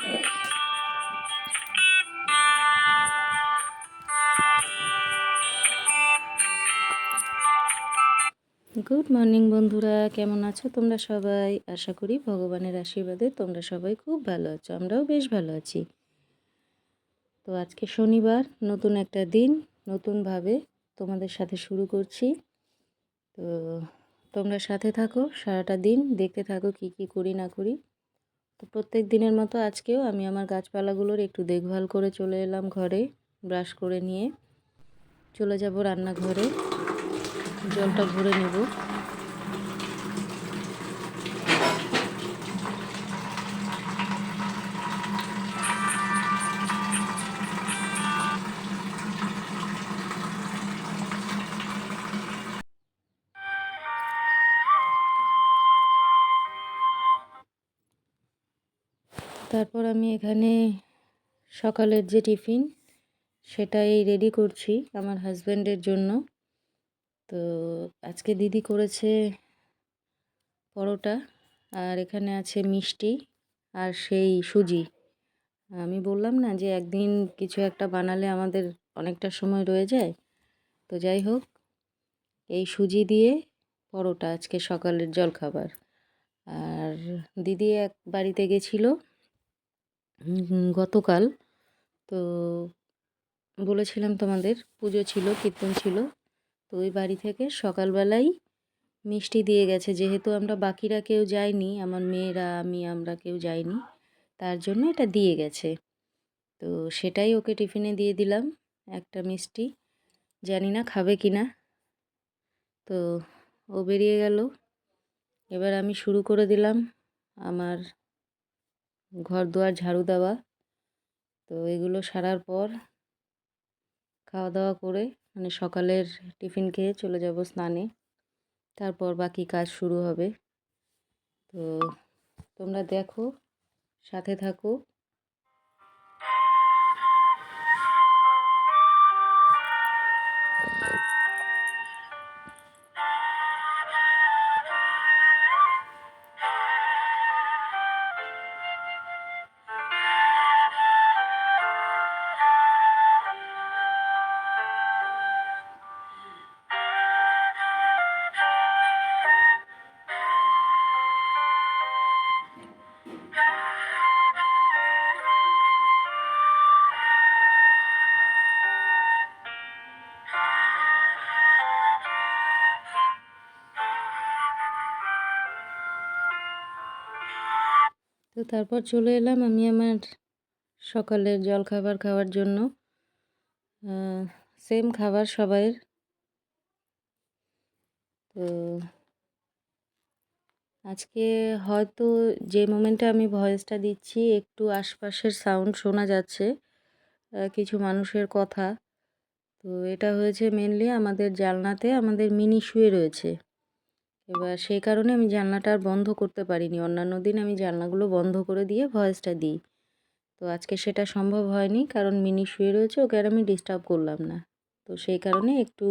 Good morning বন্ধুরা, কেমন আছো তোমরা সবাই? আশা করি ভগবানের আশীর্বাদে তোমরা সবাই খুব ভালো আছো, আমরাও বেশ ভালো আছি। তো আজকে শনিবার, নতুন একটা দিন, নতুনভাবে তোমাদের সাথে শুরু করছি। তো তোমরা সাথে থাকো সারাটা দিন, দেখতে থাকো কি কি করি না করি। তো প্রত্যেক দিনের মতো আজকেও আমি আমার গাছপালাগুলোর একটু দেখভাল করে চলে এলাম ঘরে। ব্রাশ করে নিয়ে চলে যাব রান্নাঘরে, জলটা ভরে নেব। তারপর আমি এখানে সকালের যে টিফিন সেটাই রেডি করছি আমার হাজব্যান্ডের জন্য। তো আজকে দিদি করেছে পরোটা, আর এখানে আছে মিষ্টি আর সেই সুজি। আমি বললাম না যে একদিন কিছু একটা বানালে আমাদের অনেকটা সময় রয়ে যায়। তো যাই হোক, এই সুজি দিয়ে পরোটা আজকে সকালের জলখাবার। আর দিদি এক বাড়িতে গেছিলো গতকাল। তো বলেছিলাম তোমাদের পুজো ছিল, কীর্তন ছিল। তো ওই বাড়ি থেকে সকালবেলাই মিষ্টি দিয়ে গেছে, যেহেতু আমরা বাকিরা কেউ যাইনি, আমার মেয়েরা আমরা কেউ যাইনি, তার জন্য এটা দিয়ে গেছে। তো সেটাই ওকে টিফিনে দিয়ে দিলাম, একটা মিষ্টি। জানি না খাবে কি না। তো ও বেরিয়ে গেল। এবার আমি শুরু করে দিলাম আমার ঘর দুয়ার ঝাড়ু দেওয়া। তো এগুলো সারার পর খাওয়া দাওয়া করে, মানে সকালের টিফিন খেয়ে চলে যাব স্নানে। তারপর বাকি কাজ শুরু হবে। তো তোমরা দেখো, সাথে থাকো। তো তারপর চলে এলাম আমি আমার সকালের জলখাবার খাওয়ার জন্য। সেম খাবার সবাইয়ের। তো আজকে হয়তো যে মোমেন্টে আমি ভয়েসটা দিচ্ছি একটু আশপাশের সাউন্ড শোনা যাচ্ছে, কিছু মানুষের কথা। তো এটা হয়েছে মেনলি আমাদের জানলাতে আমাদের মিনি শুয়ে রয়েছে। এবার সেই কারণে আমি জানলাটা আর বন্ধ করতে পারিনি। অন্যান্য দিন আমি জানলাগুলো বন্ধ করে দিয়ে ভয়েসটা দিই। তো আজকে সেটা সম্ভব হয়নি, কারণ মিনি শুয়ে রয়েছে, ওকে আর আমি ডিস্টার্ব করলাম না। তো সেই কারণে একটু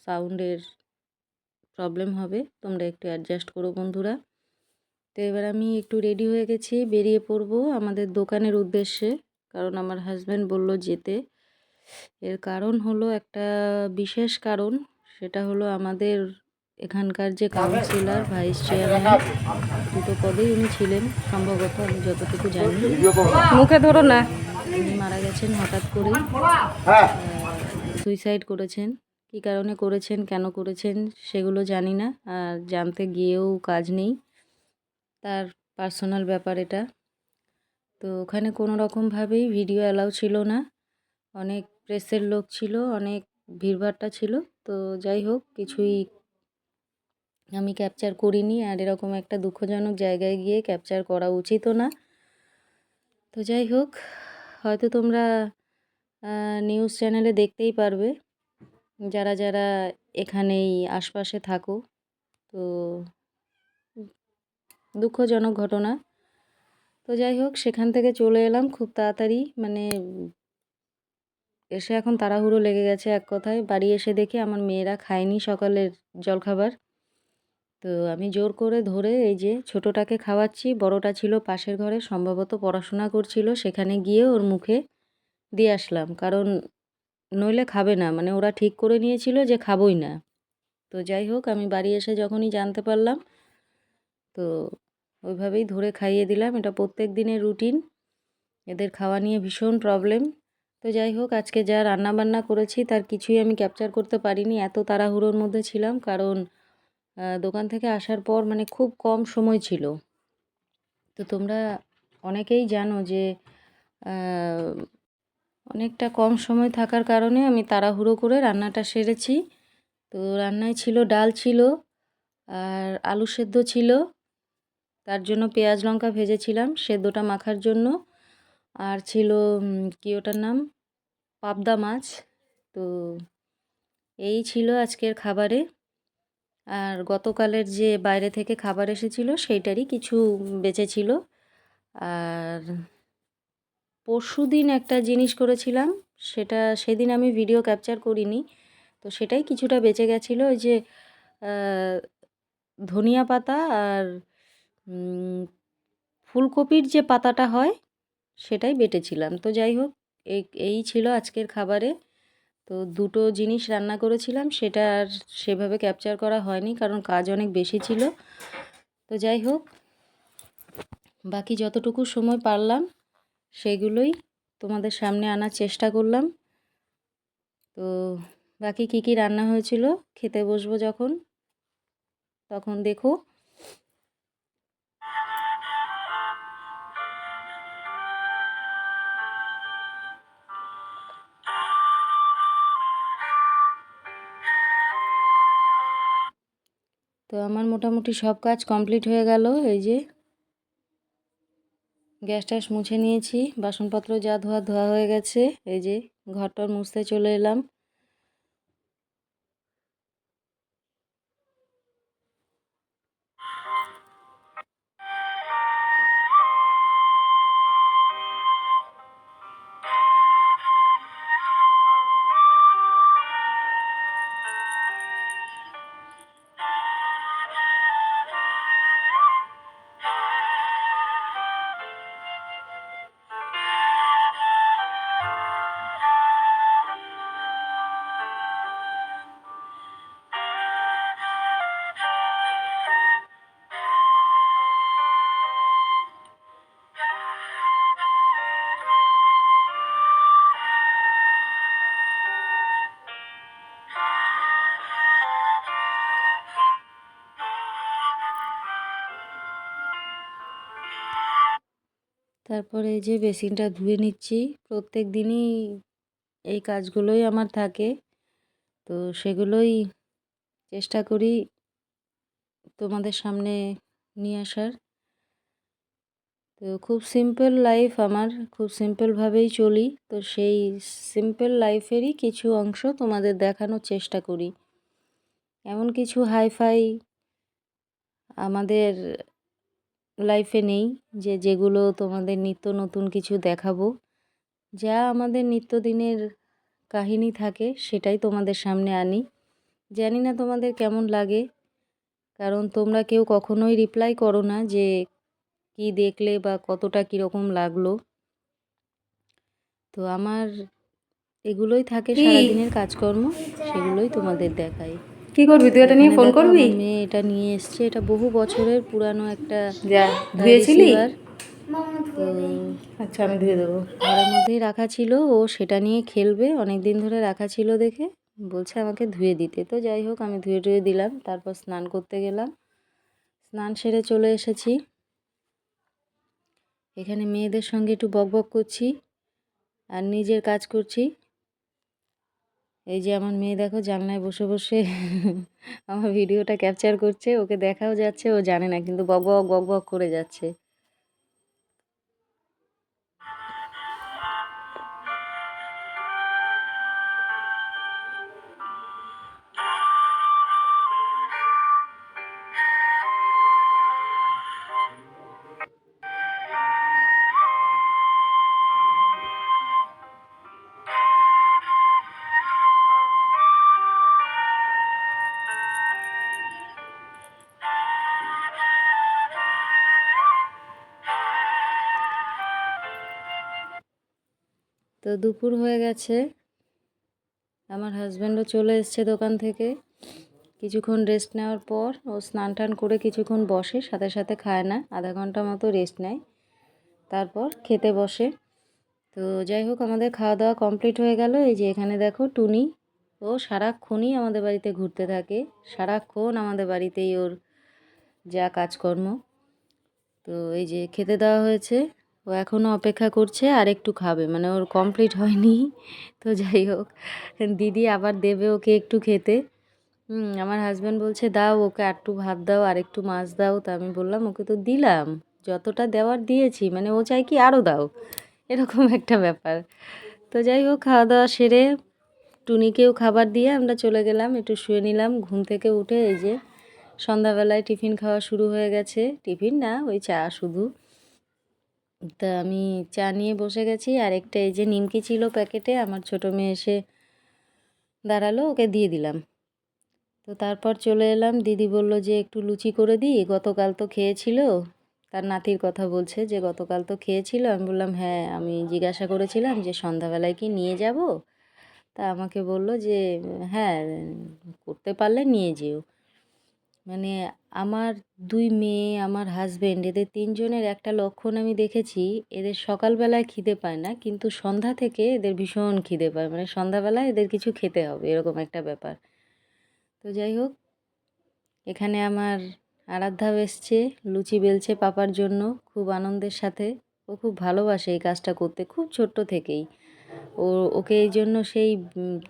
সাউন্ডের প্রবলেম হবে, তোমরা একটু অ্যাডজাস্ট করো বন্ধুরা। তো এবার আমি একটু রেডি হয়ে গেছি, বেরিয়ে পড়বো আমাদের দোকানের উদ্দেশ্যে। কারণ আমার হাজব্যান্ড বলল যেতে। এর কারণ হলো একটা বিশেষ কারণ, সেটা হলো আমাদের এখানকার যে কাউন্সিলর, ভাইস চেয়ারম্যান, দুটো পদেই উনি ছিলেন সম্ভবত, আমি যতটুকু জানি। মুখে ধরো না। উনি মারা গেছেন হঠাৎ করেই, সুইসাইড করেছেন। কী কারণে করেছেন, কেন করেছেন সেগুলো জানি না, আর জানতে গিয়েও কাজ নেই, তার পার্সোনাল ব্যাপার এটা। তো ওখানে কোনো রকমভাবেই ভিডিও অ্যালাউ ছিল না, অনেক প্রেসের লোক ছিল, অনেক ভিড়ভাট্টা ছিল। তো যাই হোক, কিছুই আমি ক্যাপচার করিনি, আর এরকম একটা দুঃখজনক জায়গায় গিয়ে ক্যাপচার করা উচিতও না। তো যাই হোক, হয়তো তোমরা নিউজ চ্যানেলে দেখতেই পারবে, যারা যারা এখানেই আশপাশে থাকো। তো দুঃখজনক ঘটনা। তো যাই হোক, সেখান থেকে চলে এলাম খুব তাড়াতাড়ি, মানে এসে এখন তাড়াহুড়ো লেগে গেছে এক কথায়। বাড়ি এসে দেখি আমার মেয়েরা খায়নি সকালের জলখাবার। তো আমি জোর করে ধরে এই যে ছোটোটাকে খাওয়াচ্ছি, বড়টা ছিল পাশের ঘরে, সম্ভবত পড়াশোনা করছিল, সেখানে গিয়ে ওর মুখে দিয়ে আসলাম, কারণ নইলে খাবে না, মানে ওরা ঠিক করে নিয়েছিল যে খাবোই না। তো যাই হোক, আমি বাড়ি এসে যখনই জানতে পারলাম, তো ওইভাবেই ধরে খাইয়ে দিলাম। এটা প্রত্যেক দিনের রুটিন, এদের খাওয়া নিয়ে ভীষণ প্রবলেম। তো যাই হোক, আজকে যা রান্নাবান্না করেছি তার কিছুই আমি ক্যাপচার করতে পারিনি, এত তাড়াহুড়োর মধ্যে ছিলাম, কারণ দোকান থেকে আসার পর মানে খুব কম সময় ছিল। তো তোমরা অনেকেই জানো যে অনেকটা কম সময় থাকার কারণে আমি তাড়াহুড়ো করে রান্নাটা সেরেছি। তো রান্নায় ছিল ডাল ছিল, আর আলু সেদ্ধ ছিল, তার জন্য পেঁয়াজ লঙ্কা ভেজেছিলাম সেদ্ধটা মাখার জন্য, আর ছিল কি ওটার নাম, পাবদা মাছ। তো এই ছিল আজকের খাবারে। আর গতকালের যে বাইরে থেকে খাবার এসেছিল সেইটারই কিছু বেঁচে ছিল। আর পরশুদিন একটা জিনিস করেছিলাম, সেটা সেদিন আমি ভিডিও ক্যাপচার করিনি, তো সেটাই কিছুটা বেঁচে গেছিলো। ওই যে ধনিয়া পাতা আর ফুলকপির যে পাতাটা হয় সেটাই বেটেছিলাম। তো যাই হোক, এই ছিল আজকের খাবারে। তো দুটো জিনিস রান্না করেছিলাম, সেটা আর সেভাবে ক্যাপচার করা হয়নি, কারণ কাজ অনেক বেশি ছিল। তো যাই হোক, বাকি যতটুকু সময় পারলাম সেগুলোই তোমাদের সামনে আনার চেষ্টা করলাম। তো বাকি কি কি রান্না হয়েছিল খেতে বসবো যখন, তখন দেখো। তো আমার মোটামুটি সব কাজ কমপ্লিট হয়ে গেল। এই যে গ্যাস ট্যাস মুছে নিয়েছি, বাসনপত্র যা ধোয়া হয়ে গেছে। এই যে ঘরটর মুছতে চলে এলাম। তারপরে এই যে বেসিনটা ধুয়ে নিচ্ছি। প্রত্যেক দিনই এই কাজগুলোই আমার থাকে, তো সেগুলোই চেষ্টা করি তোমাদের সামনে নিয়ে আসার। তো খুব সিম্পল লাইফ আমার, খুব সিম্পলভাবেই চলি। তো সেই সিম্পল লাইফেরই কিছু অংশ তোমাদের দেখানোর চেষ্টা করি। এমন কিছু হাইফাই আমাদের লাইফে নেই যে যেগুলো তোমাদের নিত্য নতুন কিছু দেখাবো। যা আমাদের নিত্যদিনের কাহিনী থাকে সেটাই তোমাদের সামনে আনি। জানি না তোমাদের কেমন লাগে, কারণ তোমরা কেউ কখনোই রিপ্লাই করো না যে কি দেখলে বা কতটা কীরকম লাগলো। তো আমার এগুলোই থাকে সারাদিনের কাজকর্ম, সেগুলোই তোমাদের দেখাই। কি করবি তুই? এটা নিয়ে ফোন করবি? আমার মেয়ে এটা নিয়ে এসছে, এটা বহু বছরের পুরানো একটা যা ধুয়েছিলি? রিসিভার। তো আচ্ছা, আমি ধুয়ে দেবো। ঘরের মধ্যেই রাখা ছিল, ও সেটা নিয়ে খেলবে, অনেক দিন ধরে রাখা ছিল দেখে বলছে আমাকে ধুয়ে দিতে। তো যাই হোক, আমি ধুয়ে দিলাম। তারপর স্নান করতে গেলাম, স্নান সেরে চলে এসেছি। এখানে মেয়েদের সঙ্গে একটু বকবক করছি আর নিজের কাজ করছি। এই যে আমার মেয়ে দেখো জানলায় বসে বসে আমার ভিডিওটা ক্যাপচার করছে, ওকে দেখাও যাচ্ছে, ও জানে না কিন্তু বকবক বকবক করে যাচ্ছে। তো দুপুর হয়ে গেছে, আমার হাজব্যান্ডও চলে এসছে দোকান থেকে। কিছুক্ষণ রেস্ট নেওয়ার পর ও স্নান টান করে কিছুক্ষণ বসে, সাথে সাথে খায় না, আধা ঘন্টা মতো রেস্ট নেয়, তারপর খেতে বসে। তো যাই হোক, আমাদের খাওয়া দাওয়া কমপ্লিট হয়ে গেল। এই যে এখানে দেখো টুনি, ও সারাক্ষণই আমাদের বাড়িতে ঘুরতে থাকে, সারাক্ষণ আমাদের বাড়িতেই ওর যা কাজকর্ম। তো এই যে খেতে দেওয়া হয়েছে, ও এখনও অপেক্ষা করছে আর একটু খাবে, মানে ওর কমপ্লিট হয়নি। তো যাই হোক, দিদি আবার দেবে ওকে একটু খেতে। আমার হাজব্যান্ড বলছে দাও ওকে একটু ভাত দাও আর একটু মাছ দাও। তো আমি বললাম ওকে তো দিলাম, যতটা দেওয়ার দিয়েছি, মানে ও চাই কি আরও দাও, এরকম একটা ব্যাপার। তো যাই হোক, খাওয়া দাওয়া সেরে টুনিকেও খাবার দিয়ে আমরা চলে গেলাম, একটু শুয়ে নিলাম। ঘুম থেকে উঠে এই যে সন্ধ্যাবেলায় টিফিন খাওয়া শুরু হয়ে গেছে। টিফিন না, ওই চা শুধু। তা আমি চা নিয়ে বসে গেছি, আর একটা এই যে নিমকি ছিল প্যাকেটে, আমার ছোটো মেয়ে এসে দাঁড়ালো, ওকে দিয়ে দিলাম। তো তারপর চলে এলাম, দিদি বলল যে একটু লুচি করে দিই, গতকাল তো খেয়েছিল, তার নাতির কথা বলছে যে গতকাল তো খেয়েছিল। আমি বললাম হ্যাঁ, আমি জিজ্ঞাসা করেছিলাম যে সন্ধ্যাবেলায় কি নিয়ে যাব। তা আমাকে বলল যে হ্যাঁ, করতে পারলে নিয়ে যেও। মানে আমার ২ মেয়ে, আমার হাজবেন্ড, এদের ৩ জনের একটা লক্ষণ আমি দেখেছি, এদের সকালবেলায় খিদে পায় না, কিন্তু সন্ধ্যা থেকে এদের ভীষণ খিদে পায়, মানে সন্ধ্যাবেলায় এদের কিছু খেতে হবে, এরকম একটা ব্যাপার। তো যাই হোক, এখানে আমার আরাধ্যাও এসছে, লুচি বেলছে পাপার জন্য খুব আনন্দের সাথে। ও খুব ভালোবাসে এই কাজটা করতে, খুব ছোট্ট থেকেই। ওকে এই জন্য সেই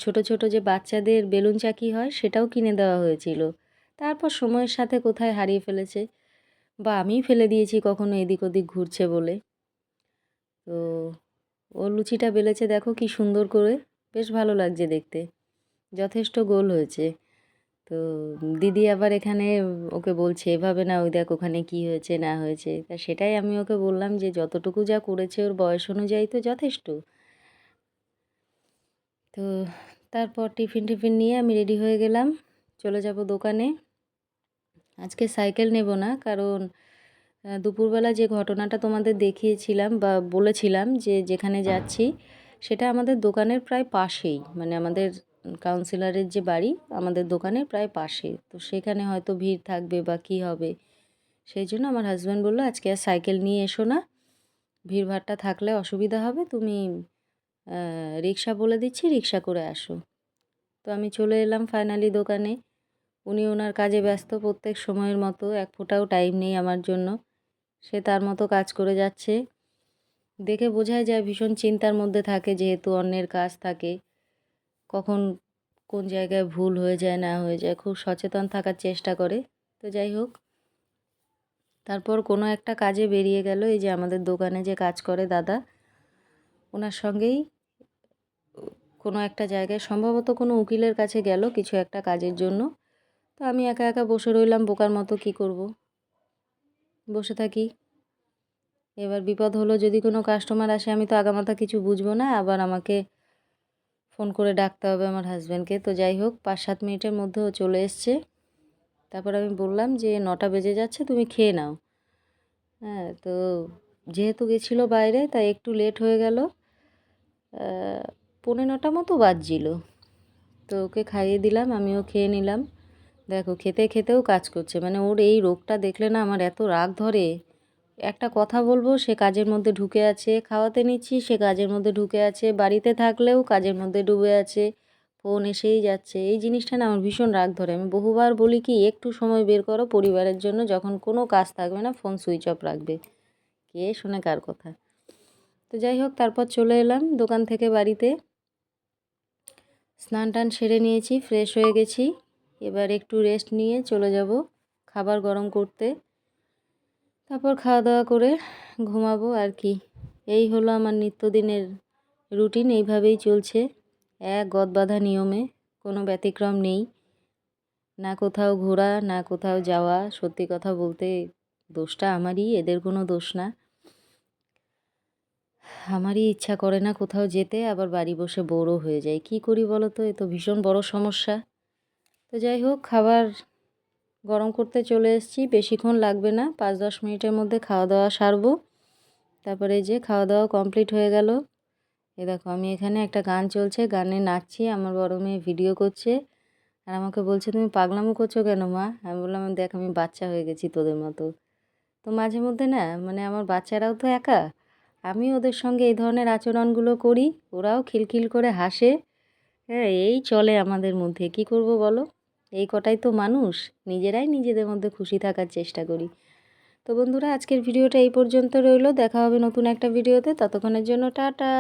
ছোট ছোট যে বাচ্চাদের বেলুন চাকি হয়, সেটাও কিনে দেওয়া হয়েছিল। তারপর সময়ের সাথে কোথায় হারিয়ে ফেলেছে, বা আমিই ফেলে দিয়েছি কখনো এদিক ওদিক ঘুরছে বলে। তো ও লুচিটা বেলেছে, দেখো কি সুন্দর করে, বেশ ভালো লাগছে দেখতে, যথেষ্ট গোল হয়েছে। তো দিদি আবার এখানে ওকে বলছে এভাবে না, ওই দেখ ওখানে কি হয়েছে না হয়েছে। তা সেটাই আমি ওকে বললাম যে যতটুকু যা করেছে ওর বয়স অনুযায়ী তো যথেষ্ট। তো তারপর টিফিন টিফিন নিয়ে আমি রেডি হয়ে গেলাম, চলে যাব দোকানে। আজকে সাইকেল নেব না, কারণ দুপুরবেলা যে ঘটনাটা তোমাদের দেখিয়েছিলাম বা বলেছিলাম যে যেখানে যাচ্ছি, সেটা আমাদের দোকানের প্রায় পাশেই, মানে আমাদের কাউন্সিলরের যে বাড়ি আমাদের দোকানের প্রায় পাশে। তো সেখানে হয়তো ভিড় থাকবে বা কী হবে, সেই জন্য আমার হাজব্যান্ড বললো আজকে আর সাইকেল নিয়ে এসো না, ভিড়ভাড়টা থাকলে অসুবিধা হবে, তুমি রিক্সা বলে দিচ্ছি, রিক্সা করে আসো। তো আমি চলে এলাম ফাইনালি দোকানে। উনি ওনার কাজে ব্যস্ত প্রত্যেক সময়ের মতো, এক ফোঁটাও টাইম নেই আমার জন্য, সে তার মতো কাজ করে যাচ্ছে। দেখে বোঝাই যায় ভীষণ চিন্তার মধ্যে থাকে, যেহেতু অন্যের কাজ থাকে, কখন কোন জায়গায় ভুল হয়ে যায় না হয়ে যায়, খুব সচেতন থাকার চেষ্টা করে। তো যাই হোক, তারপর কোনো একটা কাজে বেরিয়ে গেল, এই যে আমাদের দোকানে যে কাজ করে দাদা, ওনার সঙ্গেই কোনো একটা জায়গায়, সম্ভবত কোনো উকিলের কাছে গেল কিছু একটা কাজের জন্য। তো আমি একা একা বসে রইলাম বোকার মতো, কি করব, বসে থাকি। এবার বিপদ হলো, যদি কোনো কাস্টমার আসে, আমি তো আগামাথা কিছু বুঝবো না, আবার আমাকে ফোন করে ডাকতে হবে আমার হাজব্যান্ডকে। তো যাই হোক, ৫-৭ মিনিটের মধ্যে ও চলে এসছে। তারপর আমি বললাম যে ৯টা বেজে যাচ্ছে, তুমি খেয়ে নাও। হ্যাঁ, তো যেহেতু গেছিলো বাইরে, তাই একটু লেট হয়ে গেল, 9:45 মতো বাজছিল। তো ওকে খাইয়ে দিলাম, আমিও খেয়ে নিলাম। দেখো খেতে খেতেও কাজ করছে, মানে ওর এই রোগটা দেখলে না আমার এত রাগ ধরে। একটা কথা বলবো, সে কাজের মধ্যে ঢুকে আছে, খাওয়াতে নিচ্ছি সে কাজের মধ্যে ঢুকে আছে, বাড়িতে থাকলেও কাজের মধ্যে ডুবে আছে, ফোন এসেই যাচ্ছে। এই জিনিসটা না আমার ভীষণ রাগ ধরে। আমি বহুবার বলি কি একটু সময় বের করো পরিবারের জন্য, যখন কোনো কাজ থাকবে না ফোন সুইচ অফ রাখবে। কে শোনে কার কথা। তো যাই হোক, তারপর চলে এলাম দোকান থেকে বাড়িতে, স্নান টান সেরে নিয়েছি, ফ্রেশ হয়ে গেছি। এবার একটু রেস্ট নিয়ে চলে যাব খাবার গরম করতে, তারপর খাওয়া দাওয়া করে ঘুমাবো আর কি। এই হলো আমার নিত্যদিনের রুটিন, এইভাবেই চলছে, এক গদবাঁধা নিয়মে, কোনো ব্যতিক্রম নেই। না কোথাও ঘোরা, না কোথাও যাওয়া। সত্যি কথা বলতে দোষটা আমারই, এদের কোনো দোষ না। আমারই ইচ্ছা করে না কোথাও যেতে, আবার বাড়ি বসে বোরও হয়ে যায়। কী করি বলো তো, এ তো ভীষণ বড় সমস্যা। তো যাই হোক, খাবার গরম করতে চলে এসেছি, বেশিক্ষণ লাগবে না, 5-10 মিনিটের মধ্যে খাওয়া দাওয়া সারবো। তারপরে এই যে খাওয়া দাওয়া কমপ্লিট হয়ে গেল। দেখো আমি এখানে একটা গান চলছে, গানে নাচছি, আমার বড় মেয়ে ভিডিও করছে আর আমাকে বলছে তুমি পাগলামো করছো কেন মা? আমি বললাম দেখ আমি বাচ্চা হয়ে গেছি তোদের মতো। তো মাঝে মধ্যে না মানে আমার বাচ্চারাও তো একা, আমি ওদের সঙ্গে এই ধরনের আচরণগুলো করি, ওরাও খিলখিল করে হাসে। হ্যাঁ, এই চলে আমাদের মধ্যে, কি করব বলো? এই কটাই তো মানুষ, নিজেরাই নিজেদের মধ্যে খুশি থাকার চেষ্টা করি। তো বন্ধুরা, আজকের ভিডিওটা এই পর্যন্ত রইলো, দেখা হবে নতুন একটা ভিডিওতে, ততক্ষণের জন্য টাটা।